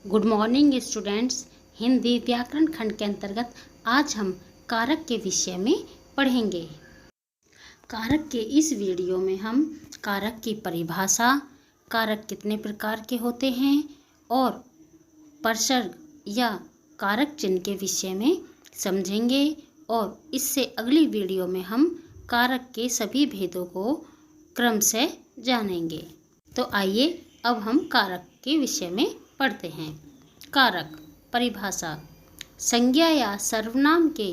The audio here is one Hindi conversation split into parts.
Good morning students. हिंदी व्याकरण खंड के अंतर्गत आज हम कारक के विषय में पढ़ेंगे। कारक के इस वीडियो में हम कारक की परिभाषा, कारक कितने प्रकार के होते हैं और परसर्ग या कारक चिन्ह के विषय में समझेंगे और इससे अगली वीडियो में हम कारक के सभी भेदों को क्रम से जानेंगे। तो आइए अब हम कारक के विषय में पढ़ते हैं। कारक परिभाषा: संज्ञा या सर्वनाम के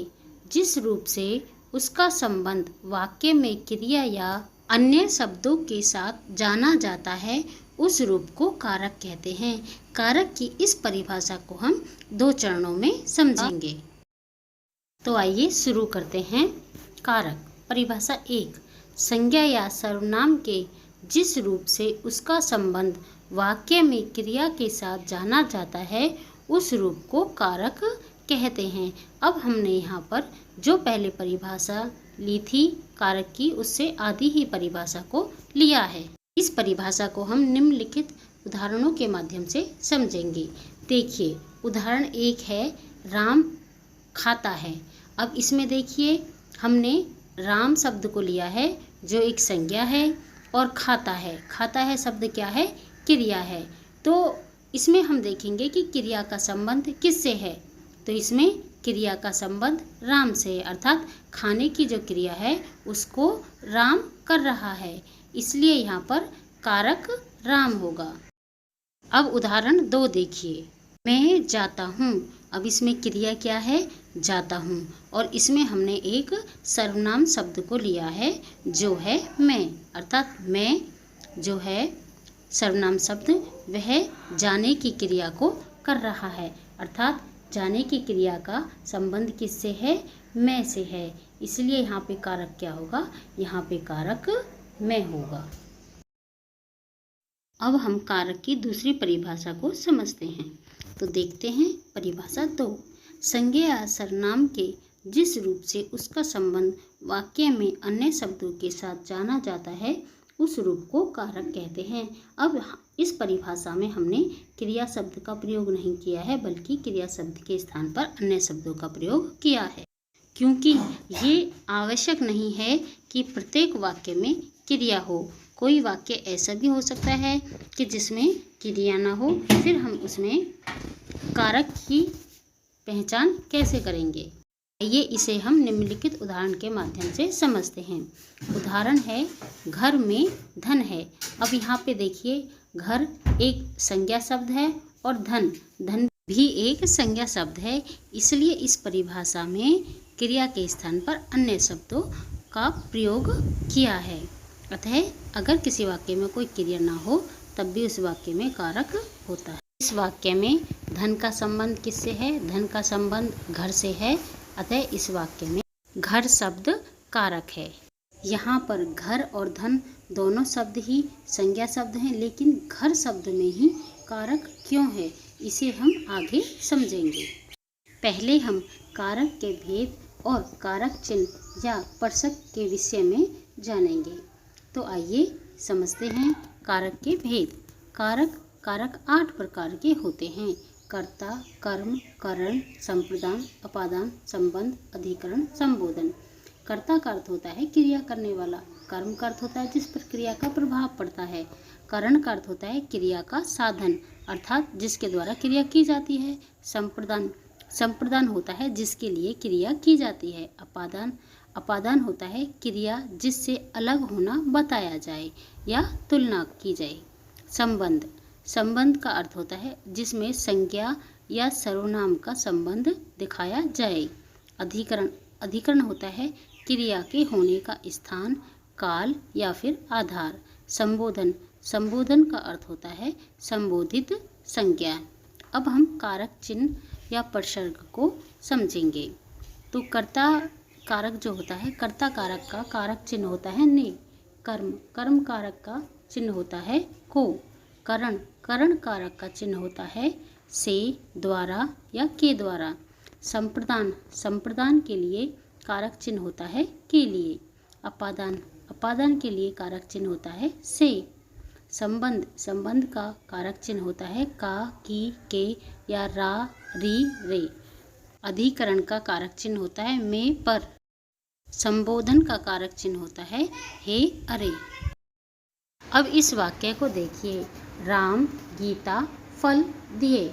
जिस रूप से उसका संबंध वाक्य में क्रिया या अन्य शब्दों के साथ जाना जाता है उस रूप को कारक कहते हैं। कारक की इस परिभाषा को हम दो चरणों में समझेंगे। तो आइए शुरू करते हैं। कारक परिभाषा 1: संज्ञा या सर्वनाम के जिस रूप से उसका संबंध वाक्य में क्रिया के साथ जाना जाता है उस रूप को कारक कहते हैं। अब हमने यहाँ पर जो पहले परिभाषा ली थी कारक की, उससे आधी ही परिभाषा को लिया है। इस परिभाषा को हम निम्नलिखित उदाहरणों के माध्यम से समझेंगे। देखिए, उदाहरण 1 है राम खाता है। अब इसमें देखिए, हमने राम शब्द को लिया है जो एक संज्ञा है और खाता है शब्द क्या है? क्रिया है। तो इसमें हम देखेंगे कि क्रिया का संबंध किससे है। तो इसमें क्रिया का संबंध राम से, अर्थात खाने की जो क्रिया है उसको राम कर रहा है, इसलिए यहाँ पर कारक राम होगा। अब उदाहरण 2 देखिए, मैं जाता हूँ। अब इसमें क्रिया क्या है? जाता हूँ, और इसमें हमने एक सर्वनाम शब्द को लिया है जो है मैं, अर्थात मैं जो है सर्वनाम शब्द वह जाने की क्रिया को कर रहा है, अर्थात जाने की क्रिया का संबंध किससे है? मैं से है, इसलिए यहाँ पे कारक क्या होगा? यहाँ पे कारक मैं होगा। अब हम कारक की दूसरी परिभाषा को समझते हैं। तो देखते हैं परिभाषा 2: संज्ञा या सर्वनाम के जिस रूप से उसका संबंध वाक्य में अन्य शब्दों के साथ जाना जाता है उस रूप को कारक कहते हैं। अब इस परिभाषा में हमने क्रिया शब्द का प्रयोग नहीं किया है, बल्कि क्रिया शब्द के स्थान पर अन्य शब्दों का प्रयोग किया है, क्योंकि ये आवश्यक नहीं है कि प्रत्येक वाक्य में क्रिया हो। कोई वाक्य ऐसा भी हो सकता है कि जिसमें क्रिया ना हो, फिर हम उसमें कारक की पहचान कैसे करेंगे? आइए इसे हम निम्नलिखित उदाहरण के माध्यम से समझते हैं। उदाहरण है घर में धन है। अब यहाँ पे देखिए, घर एक संज्ञा शब्द है और धन भी एक संज्ञा शब्द है, इसलिए इस परिभाषा में क्रिया के स्थान पर अन्य शब्दों का प्रयोग किया है। अतः अगर किसी वाक्य में कोई क्रिया ना हो तब भी उस वाक्य में कारक होता है। इस वाक्य में धन का संबंध किससे है? धन का संबंध घर से है, अतः इस वाक्य में घर शब्द कारक है। यहाँ पर घर और धन दोनों शब्द ही संज्ञा शब्द हैं, लेकिन घर शब्द में ही कारक क्यों है इसे हम आगे समझेंगे। पहले हम कारक के भेद और कारक चिन्ह या परसक के विषय में जानेंगे। तो आइए समझते हैं कारक के भेद। कारक 8 प्रकार के होते हैं: कर्ता, कर्म, करण, संप्रदान, अपादान, संबंध, अधिकरण, संबोधन। कर्ता का अर्थ होता है क्रिया करने वाला। कर्म का अर्थ होता है जिस पर क्रिया का प्रभाव पड़ता है। करण का अर्थ होता है क्रिया का साधन, अर्थात जिसके द्वारा क्रिया की जाती है। संप्रदान होता है जिसके लिए क्रिया की जाती है। अपादान होता है क्रिया जिससे अलग होना बताया जाए या तुलना की जाए। संबंध का अर्थ होता है जिसमें संज्ञा या सर्वनाम का संबंध दिखाया जाए। अधिकरण होता है क्रिया के होने का स्थान, काल या फिर आधार। संबोधन का अर्थ होता है संबोधित संज्ञा। अब हम कारक चिन्ह या परसर्ग को समझेंगे। तो कर्ता कारक जो होता है, कर्ता कारक का कारक चिन्ह होता है ने। कर्म कारक का चिन्ह होता है को। करण कारक का चिन्ह होता है से, द्वारा या के द्वारा। संप्रदान के लिए कारक चिन्ह होता है के लिए। अपादान के लिए कारक चिन्ह होता है से। संबंध, संबंध का कारक चिन्ह होता है का, की, के या रा, री, रे। अधिकरण का कारक चिन्ह होता है में, पर। संबोधन का कारक चिन्ह होता है हे, अरे। अब इस वाक्य को देखिए, राम गीता फल दिए।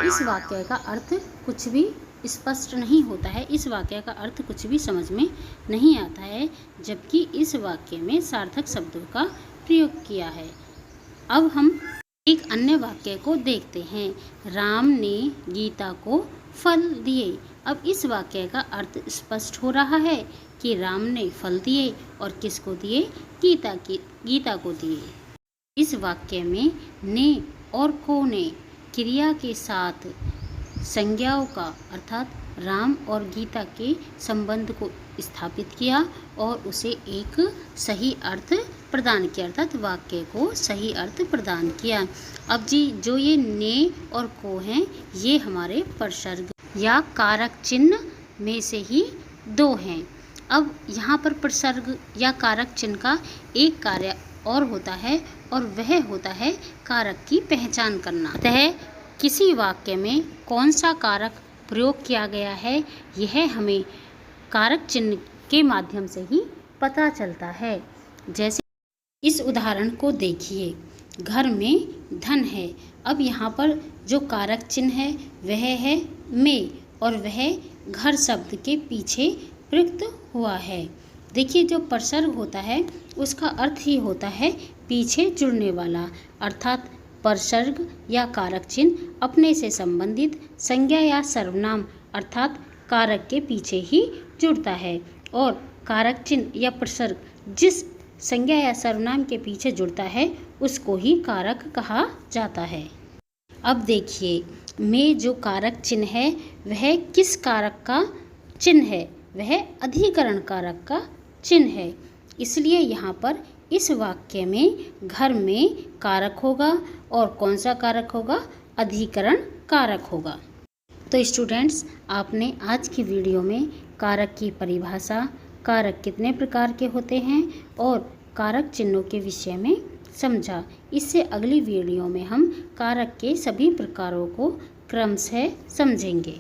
इस वाक्य का अर्थ कुछ भी स्पष्ट नहीं होता है, इस वाक्य का अर्थ कुछ भी समझ में नहीं आता है, जबकि इस वाक्य में सार्थक शब्दों का प्रयोग किया है। अब हम एक अन्य वाक्य को देखते हैं, राम ने गीता को फल दिए। अब इस वाक्य का अर्थ स्पष्ट हो रहा है कि राम ने फल दिए और किसको दिए, गीता को दिए। इस वाक्य में ने और को ने क्रिया के साथ संज्ञाओं का अर्थात राम और गीता के संबंध को स्थापित किया और उसे एक सही अर्थ प्रदान किया, अर्थात वाक्य को सही अर्थ प्रदान किया। अब जी जो ये ने और को हैं, ये हमारे प्रसर्ग या कारक चिन्ह में से ही दो हैं। अब यहाँ पर प्रसर्ग या कारक चिन्ह का एक कार्य और होता है, और वह होता है कारक की पहचान करना। अतः किसी वाक्य में कौन सा कारक प्रयोग किया गया है, यह हमें कारक चिन्ह के माध्यम से ही पता चलता है। जैसे इस उदाहरण को देखिए, घर में धन है। अब यहाँ पर जो कारक चिन्ह है वह है में, और वह घर शब्द के पीछे प्रयुक्त हुआ है। देखिए, जो प्रसर्ग होता है उसका अर्थ ही होता है पीछे जुड़ने वाला, अर्थात प्रसर्ग या कारक चिन्ह अपने से संबंधित संज्ञा या सर्वनाम अर्थात कारक के पीछे ही जुड़ता है, और कारक चिन्ह या प्रसर्ग जिस संज्ञा या सर्वनाम के पीछे जुड़ता है उसको ही कारक कहा जाता है। अब देखिए, में जो कारक चिन्ह है वह किस कारक का चिन्ह है, वह अधिकरण कारक का चिन्ह है। इसलिए यहाँ पर इस वाक्य में घर में कारक होगा, और कौन सा कारक होगा, अधिकरण कारक होगा। तो स्टूडेंट्स, आपने आज की वीडियो में कारक की परिभाषा, कारक कितने प्रकार के होते हैं और कारक चिन्हों के विषय में समझा। इससे अगली वीडियो में हम कारक के सभी प्रकारों को क्रमशः समझेंगे।